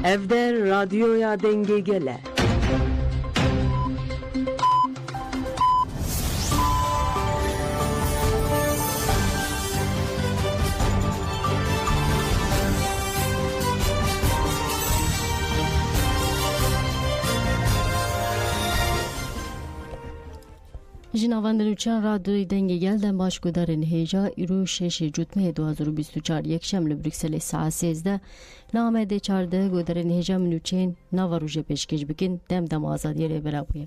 Evde radyoya denge gele. جنابان نوچان رادیوی دنگ گلدن باش کدارن هیجا ایرو 6 جوتمه 2024 یک شنبه بریکسل ساعت 13 نامه ده 14 کدارن هیجا منوچین نو روز پیشکش بکن دم آزادی ری برابویه.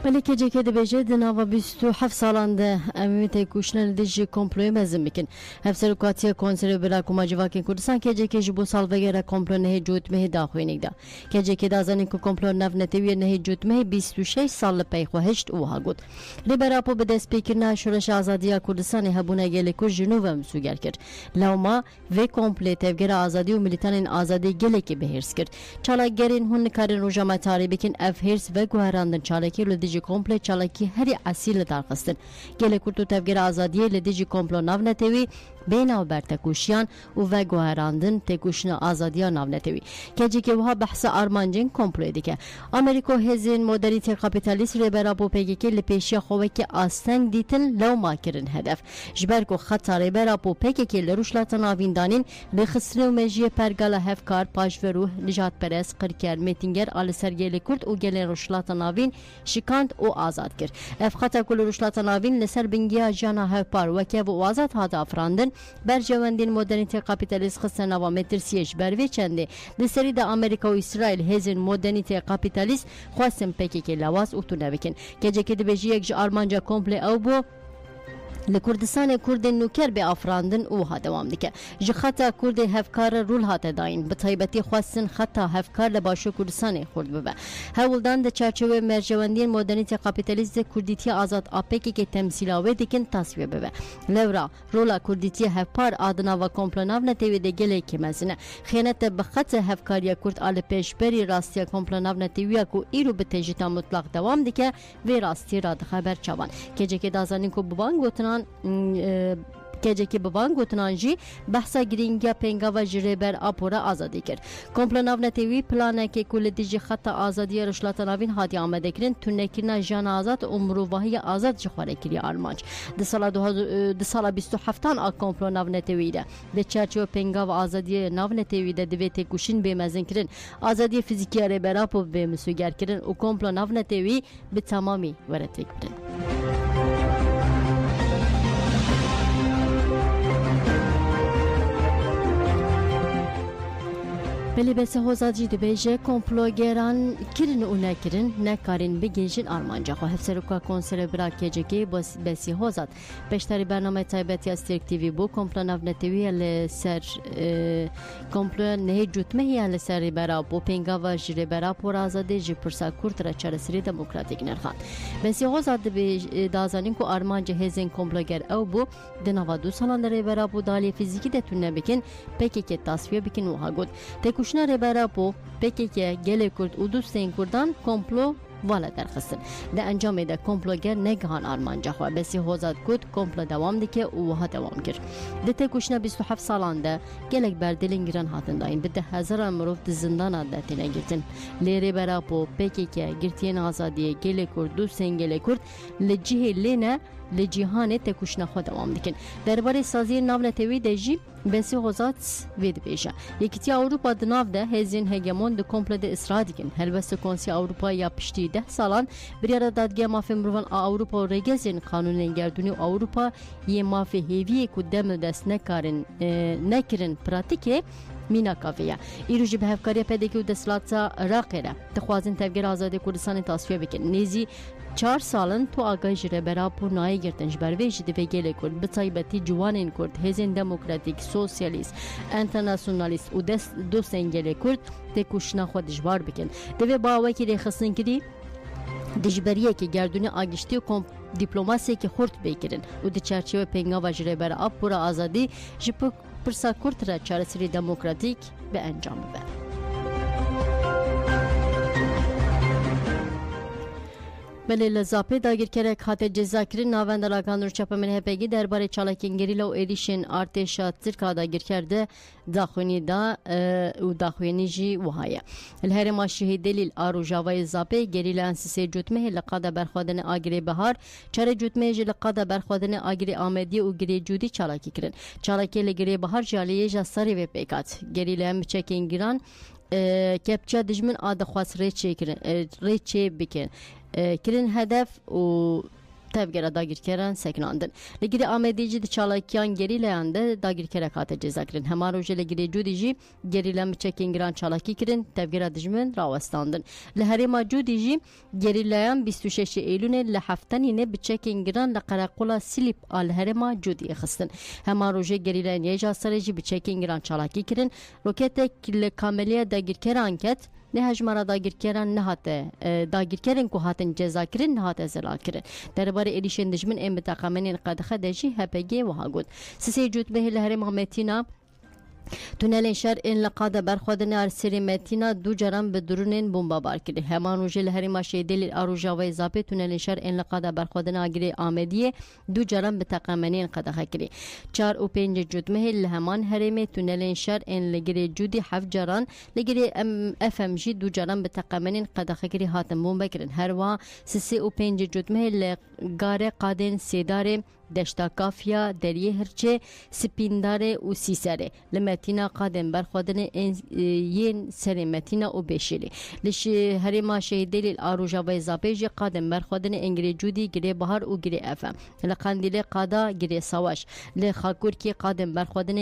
ملکه جکه دبیجه دنوا 27 سالانده امیت کوشنل دیجی کمپلوی مزم میکن. هفسرکاتی کنسر برای کماجواکین کردستان که جکه جبو سال وگره کمپلو نه جوت مه داخوینگ دا. که جکه دازانی که کمپلو نف نتیوی نه جوت مه 26 سال پی خوهشت اوها گود. لیبراپو به دست پیکرنا شورش آزادی کردستان هبونه گلی کر جنوب مسوگر کرد. لوما و کمپلیت وگره آزادی و ملیتان آزادی گلی که بهرس کرد. چالاگرین هن کارن روزا تاری بکن افهرس و گوهراندن چالاکی لدیجی کمپل چالاکی هری اصیل درخستن. گله کرد و تفگر آزادی لدیجی کمپلو ناو نتوی بیناو بر تکوشیان و گوهراندن تکوشن آزادی ناو نتوی. که جی که وها بحث آرمانجین کمپلو دیگه. امریکا هزین مدرنیته کاپیتالیست ریبرا بو پیگی که لپیشی خواه که آستنگ دیتن لو ماکرن هدف. جبر کو خطا ریبرا بو پیگی که لروشلات ناویندانین لخسر و مجیه پرگالا هفکار پاش و روح نجات پرست قرکر میتینگر آل سرگیل کرد و گله روشلات ناوین شکاند و آزاد کرد. افخاطه کل روشلات ناوین لسر بنگیا جانا هفپار وکه و آزاد هادا افراندن بر جواندین مدرنیته کاپیتالیست خستن و مترسیش بروی چنده لسری دا امریکا و اسرائیل هزین مدرنیته کاپیتالیست خواستن پکی که لواز اوتونه بکن که جکه دبیجی یک جا آرمانجا کمپل او بو لکردستان کرد نوکر به افراندن اوها دوام دیگه. جختا کرد هفکار رول هات داین به طیبتی خواستن خطا هفکار لباشو کردستان خورد ببه. هولدان ده چارچوب مرجواندین مدرنیته کاپیتالیست کردیتی آزاد آپکی که تمثیلاوه دیکن تصویه ببه. لورا رولا کردیتی هفپار آدنا و کمپلناو نتیوی ده گله که مزنه. خیانت بخط هفکاری کرد آل پیش بری راستی کمپلناو نتیوی کو ایرو به تجیتا مطلق دوام دیگه و راستی را خبر چوان. که جکی دازانین کو ببان گوتنان که که بوان گوتنانجی بحثا گرینگیا پنگا و جریبر آپورا آزادی کرد. کمپلناو نتیوی پلانه که کل دیجی خط آزادی رشلات ناوین هاتی آمده کرن تونکرنا جان آزاد و مروواهی آزاد جخواره کری آرمانج. ده سال 27 آ کمپلناو نتیوی ده. ده چارچو پنگا و آزادی ناو نتیوی ده دویت کوشین بیمزن کرن. آزادی فیزیکی ریبر آپو بیمسوگر کرن و کمپلناو نتیوی به تمامی ورد کرن. بلی بس هوزاجی دبیجه کمپلوگران کرن و نکرن نکارن بگیجن آرمانجا خو هفسرکا کنسر براکه جکی بسی هوزاد پشتری برنامه تایبتی از ترکتیوی بو کمپلو نتیوی لسر کمپلو نه جوتمه لسر برا بو پنگا و جری برا پر آزادی جی پرسا کورت را چرسری دموکراتیک نرخان بسی هوزاد به دازانین کو آرمانجا هزین کمپلوگر او بو دنوا 2 سالان در برا بو دالی فیزیکی دتونه بکن پکی که تصفیه بکن و هاگود تکوشنا برا بو پکی که گله کرد و دوستین کردان کمپلو والا درخستن ده انجام ده کمپلوگر نگهان آرمانجا خواه بسی هوزاد کود کمپلو دوام دیکه و ها دوام کرد ده تکوشنا 27 سالان ده گلک بردلین گران هاتن داین بده هزاران مروف ده زندان ده تینه گرتن لیره براپو پکی که گرتین آزادیه گل کرد دو سنگل کرد لجیه لینه لجیهان تکوشنا خود دوام دیکن درباره سازی ناو نتوی ده جی بسی هوزاد وید بیشه یکیتی اوروپا دناو ده هزین هگمون ده کمپلو ده اسرا دیکن هلوست کنسی اوروپا یا پشتی 10 سالان بریار دادگاه مافی مروان اوروپا و رگزین قانون گردونی اوروپا یه مافی هیوی که دم دست نکرن پراتیکه مینا کافیه ایروجی به هفکاری پدیکی و دستلاتا راقیره تخوازن تفگیر آزادی کردستان تصفیه بکن نیزی 4 سالن تو آگاه جره برا پورنایی گرتنش برویش دوی گله کرد بطایبتی جوانین کرد هزین دموکراتیک سوسیالیست انترناسیونالیست و دوستین گله کرد تکوشنا خودش بار بکن دوی باوی که ریخستن کردی دجبریه که گردونی آگشتی و دیپلوماسی که خورد بکرن و ده چرچه پنگا و جره برا آب پورا آزادی جپو پرسا کرد را چارسری دموکراتیک به انجام ببر بله لزاپی داگیر کرک خاطر جزاکرین ناوند لاکان رو چپا من هپگی درباره چالاکین گریلا و ایریشین ارتشا ترکا داگیر کرده داخونی دا و داخونی جی وهایا الهرم شهید دلیل آرو جاوای زاپی گریلا انسیسی جوتمه لقادا برخوادن آگری بهار چاره جوتمه جی لقادا برخوادن آگری آمدی و گری جودی چالاکی کرن چالاکی لگری بهار جالیه جا ساری و پیکات گریلا هم چکین گران کپچا دجمن آدخواست ریچه بکن کرن هدف و تفگره داگیر کرن سکناندن لگیری آمدیجی دی چالاکیان گری لیانده داگیر کرن خاطر جزا کرن همان روژه لگیری جودی جی گری لیم چکین گران چالاکی کرن تفگره دجمن راوستاندن لحری ما جودی جی گری لیان 26 ایلونه لحفتنی نه بچکین گران لقرقولا سلیپ آل هری ما جودی اخستن همان روژه گری لیان یجا سره جی بچکین گران چالاکی کرن روکتک لکاملیه داگیر کرن کت نه هجمارا داگیر کردن نه هاته داگیر کردن که هاتن جزا کردن نه هاته زلال کردن درباره ایلیشن دشمن ام بتقامنین قدخه دشی هپگی و هاگود سسی جود به لهرم متینا تونل شهر این لقاده برخوادن ارسری متینا دو جرم به درونین بمبا بار کرد همان روز لهری ماشه دلیل آروجاوی زاپی تونل شهر این لقاده برخوادن آگری آمدیه دو جرم به تقامنین قدخه کردی 4 و 5 جدمه لهمان هرمی تونل شهر این لگری جودی 7 جران لگری اف ام جی دو جرم به تقامنین قدخه کردی هاتم بمبا کردن هر وا 3 و 5 جدمه لگاره قادن سیداره دشتا کافیا دریه هرچه سپینداره و سیسره لمتینا قادم برخوادن ین سر متینا و بشیلی لش هرما شهیدی آروجا و زاپیج قادم برخوادن انگری جودی گری بهار و گری افم لقندیل قادا گری سواش لخاکور کی قادم برخوادن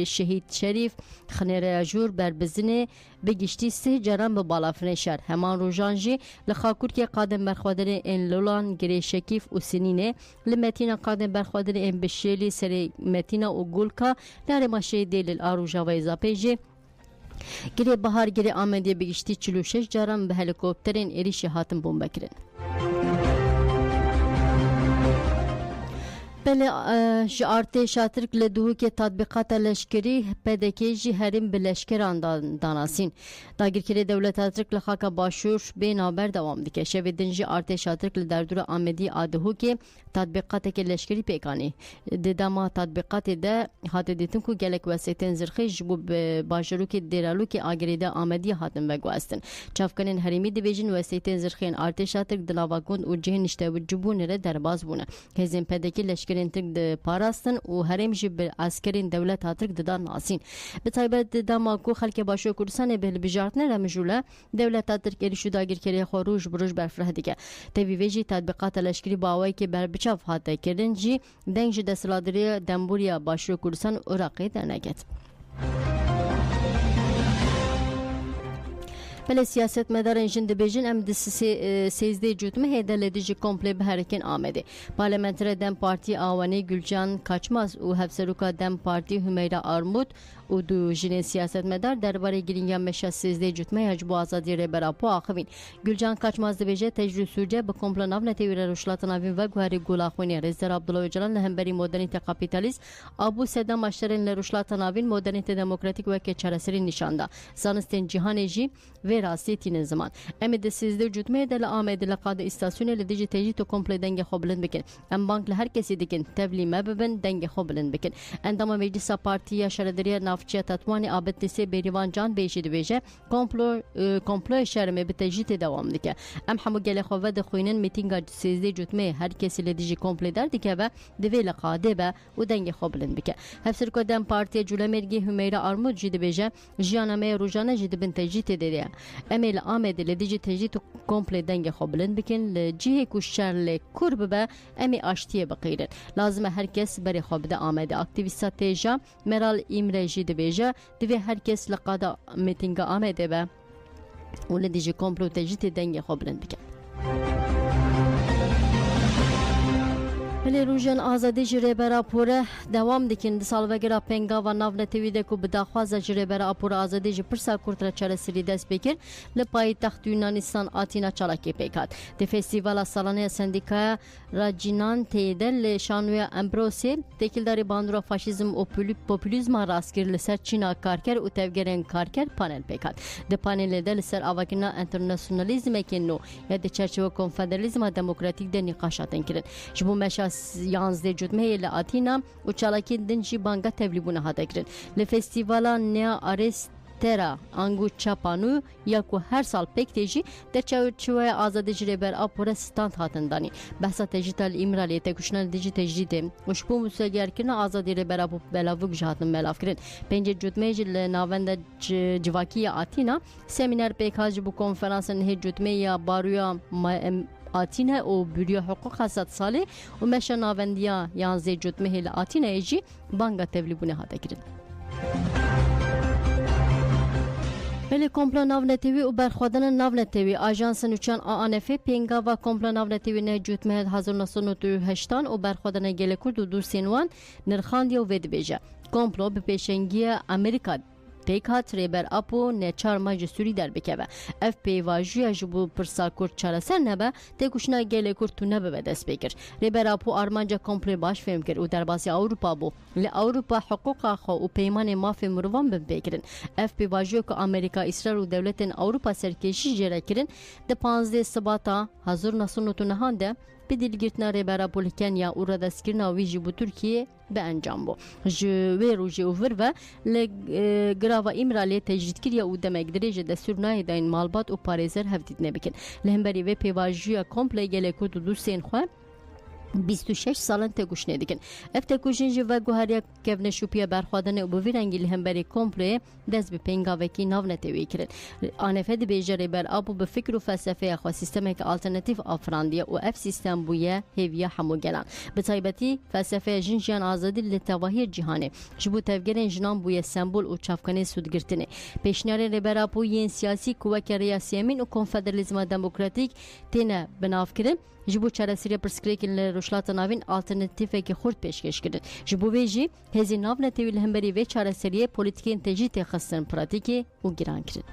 شهید شریف خنیر جور بربزنه بگشتی 3 جرم به بالافرن شهر همان روجانجی لخاکور کی قادم برخوادن ان لولان گری شکیف و سنینه لمتینا قادم برخوادن ام بشیلی سری متینا و گولکا لاره ماشه دیل آروجا و زاپیجی گری بهار گری آمدی بگشتی 46 جرم به هلیکوپترین ایریشی هاتم بمب کرن بله جارت شاترک لدوه که تطبیقات لشکری پدکی جی هریم به لشکران داناسین داگیر کری دولت ترک لخاک باشور بین آبر دوام دیگه شویدن جی آرت شاترک لدردور آمدی آدهو که تطبیقات که لشکری پیکانی دما تطبیقات ده هات دیتن کو گلک وسیتن زرخی جبو باشورو که دیرالو که آگریده آمدی هاتن بگواستن چافکنن هریمی دیویژن وسیتن زرخین آرت شاترک دلاواگوند و جهن نشته و جبون ره درباز بونه هزین پدکی لشکری ترک د پاراستن و هرم جب عسکرین دولت ترک ددان ناسین به تایبت دما کو خلک باشو کردستان به بجارتنه رمجوله دولت ترک ارشو داگیر کری خروج بروج برفره دیگه تویویجی تطبیقات لشکری باوی که بر بچاف هات کردن جی دنج دسلادری دمبوریا باشو کردستان عراقی درنگت بله سیاست مدارن جند بیجن ام دسته 13 جوتمه هدل دیجی کمپله به حرکت آمده پارلمانتر دم پارتی آوانی گلجان کاچماز و هفسروکا دم پارتی همیرا آرمود و دو جن سیاست مدار درباره گرینگان مشا 13 جوتمه هجبو آزادی ره براپو آخوین گلجان کاچماز بیجه تجربه سوجه به کمپله ناو نتیوره روشلات ناوین و گوهری گلاخونی رزدر عبدالله جلال لهمبری مدرنیت کاپیتالیست ابو سدام اشترین لروشلات ناوین مدرنیت دموکراتیک و که چرسری نشانده زانستین جهان جی و وی راستی تین زمان ام د 13 جوتمه د آمد لقاد استاسیون ل دیجی تجی تو کمپلی دنگ خوبلند بکن ام بانک له هر کسی دکن تبلی مببن دنگ خوبلند بکن اندام مجلس پارتیا شردری نافچه تطوان آبت سی بریوان جان بیشی دویجه کمپلو شرمه به تجیت دوام دکه ام همو گله خواه د خوینن میتینگ 13 جوتمه هر کسی ل دیجی کمپلی در دکه و دوی لقاده به و دنگ خوبلند بکه هفسر کدام پارتیا جولمرگی همیرا آرمود جی دویجه جیانمه روزانه جی دبن تجیت دیده امیل آمد ل دیجی تجیت کمپلی دنگ خوبلند بکن ل جیه کوشر ل کرب به امی آشتیه بقیرن لازم هر کس بری خواب ده آمد اکتیویست تیجا مرال ایمره جی دویجه دوی هر کس لقاده میتینگ آمده به و ل دیجی کمپلی تجیت دنگ خوبلند بکن هلی روزن آزادی جریبرا پوره دوام دکن سالوگرا پنگا و ناو نتویده کو بداخواز جریبرا پوره آزادی جی پرسا کورتر چره سری دست بکر لپای تخت یونانستان آتینا چالاکی پیکات ده فستیوالا سالانه سندیکا راجینان تیدل شانویا امبروسی تکیلداری باندورا فاشیزم و پوپولیزم راستگیر لسر چینا کارکر و تفگرین کارکر پانل پیکات ده پانل ده لسر آواکنا انترناسیونالیزم کنو یا ده چرچه کنفدرالیزم دموکراتیک ده نقاشاتن کرن جبو مشاس 11 جوتمه ل آتینا و چالاکی دنجی بانگا تبلیبونه هاته کرن ل فستیوالا نیا آرست ترا انگو چاپانو یا کو هر سال پک تیجی در چوچوه آزادی جریبر آپوره ستاند هاتن دانی بحثا تجیتال ایمرالی تکوشنال دیجی تجدیده و شپو مساگر کرن آزادی جریبر آپو بلاوک جهاتن ملاف کرن پنج جوتمه جل ناوند جواکی آتینا سمینار پک هاج بو کنفرانس نه جوتمه یا بارویا آتینه و بریو حقوق حسد ساله و مشه ناوندیا 11 جوتمه ل آتینه ایجی بانگا تبلیبونه هاته کرن بله کمپلا ناو نتیوی و برخوادن ناو نتیوی آژانس نوچان آنف پینگا و کمپلا ناو نتیوی نه جوتمه 1998 و برخوادن گله کرد و دور سینوان نرخاندی و ود بیجه کمپلا به پیشنگی امریکا پیکات ریبر اپو نچار ماج سوری در بکوه اف پی واجویا جبو پرسا کرد چراسر نبه تکوشنا گله کرد تو نبه به دست بکر ریبر اپو آرمانجا کمپلی باش فهم کرد و در باسی اوروپا بو لی اوروپا حقوق خو و پیمان مافی مروان بکرن اف پی واجویا که امریکا اسرائیل و دولتن اوروپا سرکشی جره کرن ده 15 سباتا حضور نسونتو نهانده به دلگیرتنا ریبر اپو لکنیا و ردستگیرنا ویجی بو ترکیه به انجام بو جوی روژی اوور و لگراوا ایمرالی تجدید کریه او دمک دریجه دستور نای داین مالبات و پاریزر هفدید نبکن لهمبری و پیواجویا کمپلی گله کرد و دور سین خواه 26 سالن تگوش ندیکن اف تگوشنج و گوهریا کevne شوپیا برخوادن او بویرنگی لهمبری کمپلی دست به پنگا وکی ناو نتوی کرن آنفه دی بیجری بر ابو به فکر و فلسفه خو سیستم که آلترناتیو افراندیه و اف سیستم بویه هویه همو گلان به تایبتی فلسفه جنجیان آزادی لتواهی جهانی جبو تفگرین جنان بویه سمبول و چافکنه سودگرتنه پیشنهاد ریبر ابو ین سیاسی کوک ریاسیمین و کنفدرالیزم دموکراتیک تنه بناف کرن جبو چراسیری پرسکریکن روشلات ناوین آلترناتیفه که خورد پیشکش کردن جبو ویجی هزی ناو نتیوی لهمبری و چراسیری پولیتیکی انتجی تخصن پراتیکی و گیران کردن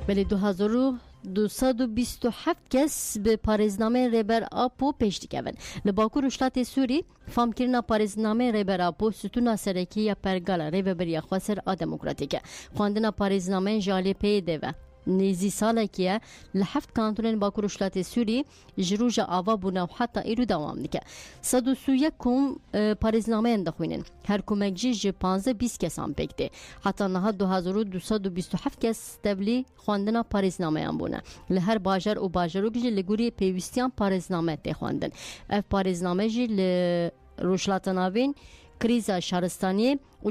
بلی 2227 کس به پارێزنامه ریبر آپو پشتی کردن. لباکو روشلات سوری فهم کردن پارێزنامه ریبر آپو ستون سرکی یا پرگال ریبری خواصر آدموکراتیکه. خواندن پارێزنامه جالی پیده و نیزی ساله که لحفت کانتونن باکو روشلات سوری جروج آوا بونا و حتی ایرو دوام دیگه. 131 کم پارێزنامه اندخوینن. هر کمک جی 15-20 کس هم بکده. حتی نه 2227 کس تبلی خواندن پارێزنامه هم بونه. لهر باجر و باجرو گیج لگوری پیوستیان پارێزنامه ته خواندن. اف پارێزنامه جی روشلات ناوین کریزا شهرستانی و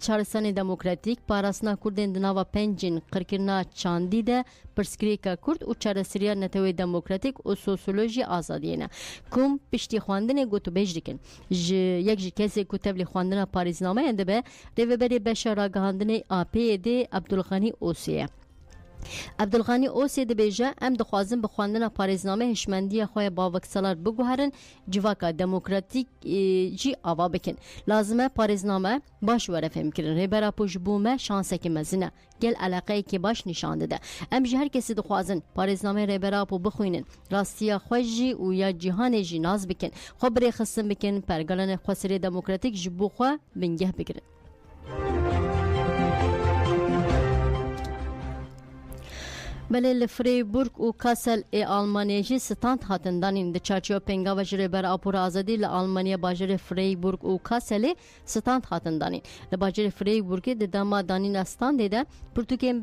شهرستانی دموکراتیک پاراسنا کردن دناوا پنجین قرکرنا چاندی ده پرسکریکا کرد و شهرستریا نتوی دموکراتیک و سوسیولوژی آزادیه کم پشتی خواندن گوتو بیج دیکن یک جی کسی کتبلی خواندن پاریزنامه انده به ریوبری بشار آگاهاندن آپی ده عبدالغنی اوسیه عبدالغنی اوسی د بیجه ام دخوازم بخواندن پارێزنامه هشمندی خواه باوکسالار بگوهرن جواکا دموکراتیک جی آوا بکن لازمه پارێزنامه باش وره فهم کرن ریبرا پوش بومه شانسه که مزنه گل علاقه که باش نشانده ده ام جی هر کسی دخوازن پارێزنامه ریبرا پو بخوینن راستیا خواه جی و یا جیهان جی ناز بکن خواه بری خصم بکن پرگلن خواه سری دموکراتیک جبو خواه بنگه بگرن بله لفریبورگ و کاسل آلمانیا جی ستاند هاتن دانین د چارچیو پنگا و جری بر اپور آزادی ل آلمانیا باجر فریبورگ و کاسل ستاند هاتن دانین ل باجر فریبورگ د دما دانین استان ده پرتوکیم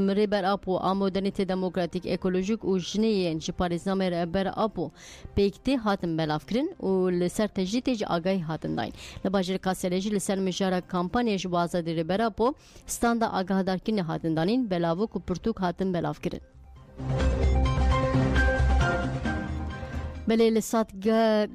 مری بر اپو آمودنیت دموکراتیک اکولوژیک و جنین جی پاریزنامه بر اپو پیکتی هاتن بلاف کرن و لسر تجدید جی آگاهی هاتن دانین ل باجر کاسل جی لسر مجارا کمپانیا جی آزادی بر اپو ستاندا آگاهدار کن هاتن دانین بلاو کو پرتوک هاتن بلاف کرن بله لسات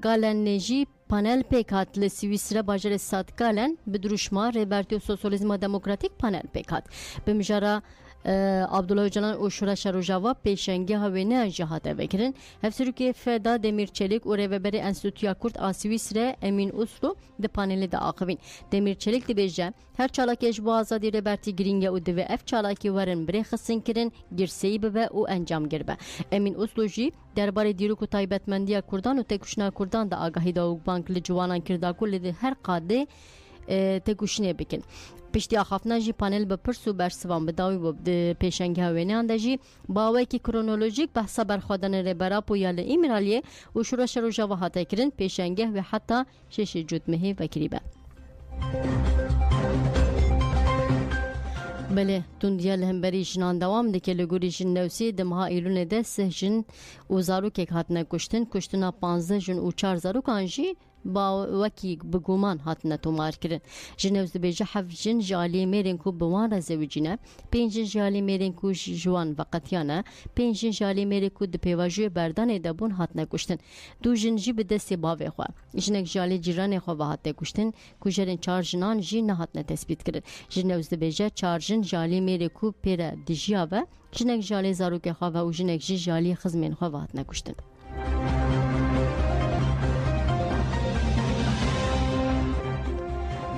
گالن نجی پانل پیکات لسویسرا باجر سات گالن بدروشما ریبرتی و سوسیالیسم دموکراتیک پانل پیکات بمجارا عبدالله Öcalan و شورش روجاوا پیشنگی هاوینه جهات وکرن هفسروکی فدا دمیر چلیک و ریوبری انستیتویا کورد آسویسره امین اوسلو د پانل دا آقوین دمیر چلیک دی بیجه هر چالاکیش با آزادی ریبرتی گرینگه و دوی اف چالاکی ورن بری خسن کرن گرسی ببه و انجام گربه امین اوسلو جی درباره دیروک و تایبتمندی کردان و تکوشنا کردان دا آگاهی دا و بانک لجوانان کرده کل هر قاده تکوشنه بکن پشتی آخافنا جی پانل به پرسو برسوان بداوی بود پیشنگی هاوینه انده جی باوی که کرونولوژیک بحثا برخوادن ریبرا پویال ایمرالیه و شورش رو جوا حتی کرن پیشنگی و حتی شش جدمه و کریبه بله توندیا لهمبری جنان دوام دکه لگوری جن نوسی دمها ایلون ده سه جن و زاروک یک هاتنه کشتنا 15 جن و 4 زاروکان جی با وکی بگومان هاتنه تومار کرن جنوز بیجه حف جن جالی میرین کو بوان رزویجینه 5 جن جالی میرین کو جوان وقتیانه 5 جن جالی میرین کو د پیواژوی بردان دبون هاتنه کشتن 2 جن جی به دست باوی خو جنک جالی جیران خو هاتنه کشتن کو جرن 4 جنان جی نه هاتنه تثبیت کرن جنوز بیجه 4 جن جالی میرین کو پیر دجیا و جنک جالی زاروک خو و جنک جالی خزمین خو هاتنه کشتن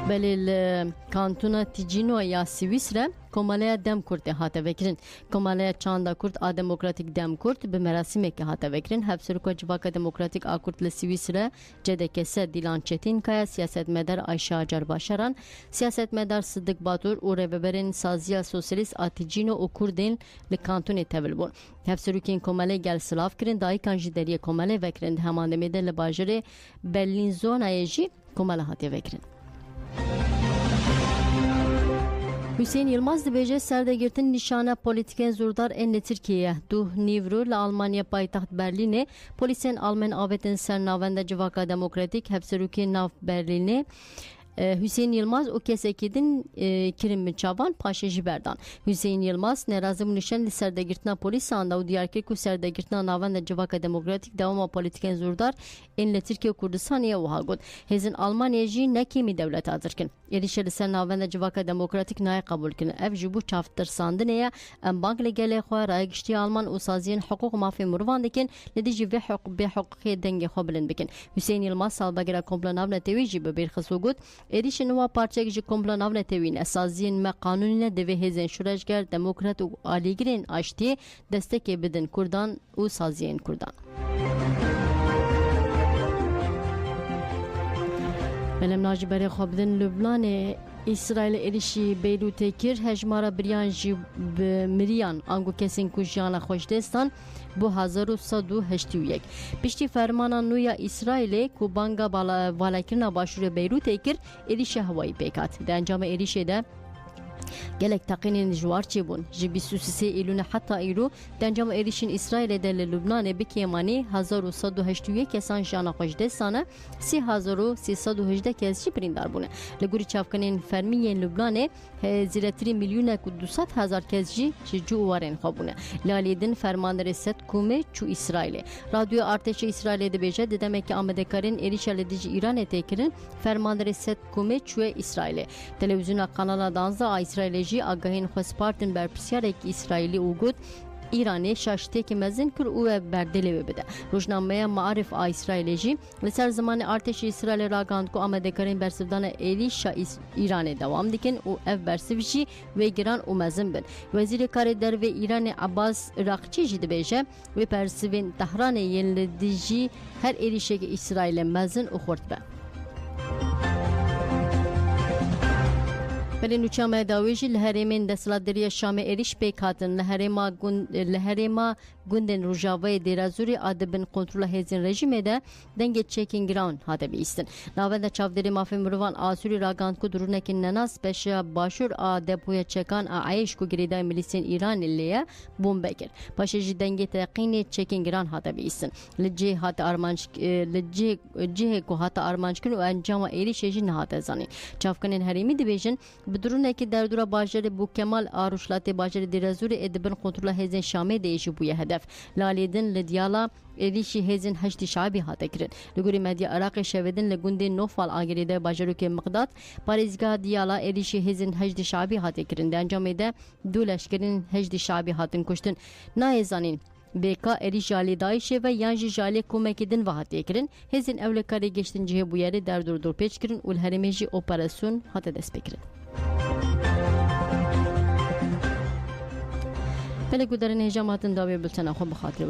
بله کانتونا تیجینو یا سویسره کماله دم کرد هاته وکرین کماله چاندا کرد آ دموکراتیک دم کرد به مراسم که هاته وکرین هفسر کو جواک دموکراتیک آ کرد لسویسره جدکسه دیلان چتین کایا سیاست مدار عایشه اجر باشران سیاست مدار صدق باتور و رهبرین سازیا سوسیالیست آتیجینو و کردین لکانتون تبلبون هفسر کو کماله گل سلاف کرین دای کانجی دری کماله وکرین همانده میده لباجره برلین زون ایجی کماله هاته وکرین Hüseyin Yılmaz dibêje serdegirtin nişana polîtikên zordar ên Tirkiye du nîvro li Almanya paytaxt Berlînê polîsên Alman avêtin ser navenda civaka demokratîk hevserokê nav Berlînê Hüseyin Yılmaz o kesekî din kirin bin çavan paşê jî berdan. Hüseyin Yılmaz nerazî nişan li serdegirtina polîsan da û diyarkir ku serdegirtina navenda civaka demokratîk dewama polîtikên zordar ên li Tirkiye û Kurdistanê wiha got. Hêzin Almanya jî nekîmî dewlet azirkin. Êrişe li ser navenda civaka demokratîk nayê qebûl kirin. Ev ji bo çavtirsandinê ye em bank li gelê xwe rayegiştiya Alman û saziyên hiqûq mafê mirovan dikin li dijî vê bêhiqûqiyê dengê xwe bilind bikin. Hüseyin Yılmaz salvegera komplo navnetewî jî bi bêrxist got êrişên wa parçek ji komplo navnetewî saziyên me qanûnî divê hêzên şûreşger demokrat û alîgirên aştiyê destekê bidin Kurdan û saziyên Kurdan. Belem nacî berê xwe bidin Lübnanê İsrail êrişî Beyrûtê kir hejmara biriyan jî bi miriyan ango kesên ku jiyana xweşdestan bu 1181 piştî fermana nû ya İsrailê ku banga valekirina başûrê Beyrûtê kir êrişa hewayî pêkat di encama êrişê de gelek taqînên jiwar çêbûn ji 23 Eylûlê heta îro dencama êrişên İsrailê de li Lübnanê bi kêmanî 1181 kesan jiyana xwe ji dest dane 3318 kes jî birîndar bûne li gorî çavkanên fermiyên Lübnanê zêretirî milyûnek û 200,000 kes jî ji cû û warên xwe bûne li alî din fermanderê Set Kumê çû İsrailê radyoya artêşa İsrailê dibêje di demekî amadekarên êrişa li dijî Îranê tê kirin fermanderê Set Kumê çûye İsrailê televizyona kanala 12 İsrailê jî agahên xwe spartin berpirsyarek İsrailî û got İranê şaştêkî mezin kir û ev berdêlê wê bide. Rojnameya Maarif a İsrailê jî li ser zimanê artêşê İsrailê ragihand ku amadekarên bersivdana êrişa İranê dewam dikin û ev bersiv jî wê giran û mezin bin. Wezîrê Karê Derve İranê Abbas Irakçî jî dibêje wê persivên Tehranê yên li dijî her êrişekê İsrailê mezin û xurt be. بلین نوچامه داویجی لهرمین دستلاتداری شام ایریش پیکاتن لهرما گوندن روجاوی دیرازوری آدبن کنترل هزین رژیم ده دنگ چکینگ گراون هاده بیستن. ناوند چافدری مافی مروان آسوری راگاند کو درونکی نناس پشیا باشور آدبوی چکان عایش کو گریدای ملیسین ایران لیه بوم بکر. پاشجی دنگ تقینی چکینگ گران هاده بیستن. لجی هات آرمانش لجی کو هات آرمانش کن و انجام ایریشی نهاده زنی. چافکنن هریمی دیویژن بدرونه که در دورا باجر بو کمال آروشلات باجر دیرازور ادبن کنترل هزین شامه دیشی بوی هدف لالیدن لدیالا ایریشی هزین هشت شعبی هاته کرن لگوری مدیا عراق شودن لگوند نوفال آگریده باجرو که مقداد پاریزگاه دیالا ایریشی هزین هشت شعبی هاته کرن در انجام ده دو لشکرین هشت شعبی هاتن کشتن نایزانین بeka eri jali dayişe ve yanjı jali kumekidin vahat ekirin. Hezin evlekari geçtin cihe bu yeri derdur peçkirin ul herimeji operasyon hata despekirin. Pele gudarin hejamatın davi bülten akho bixatri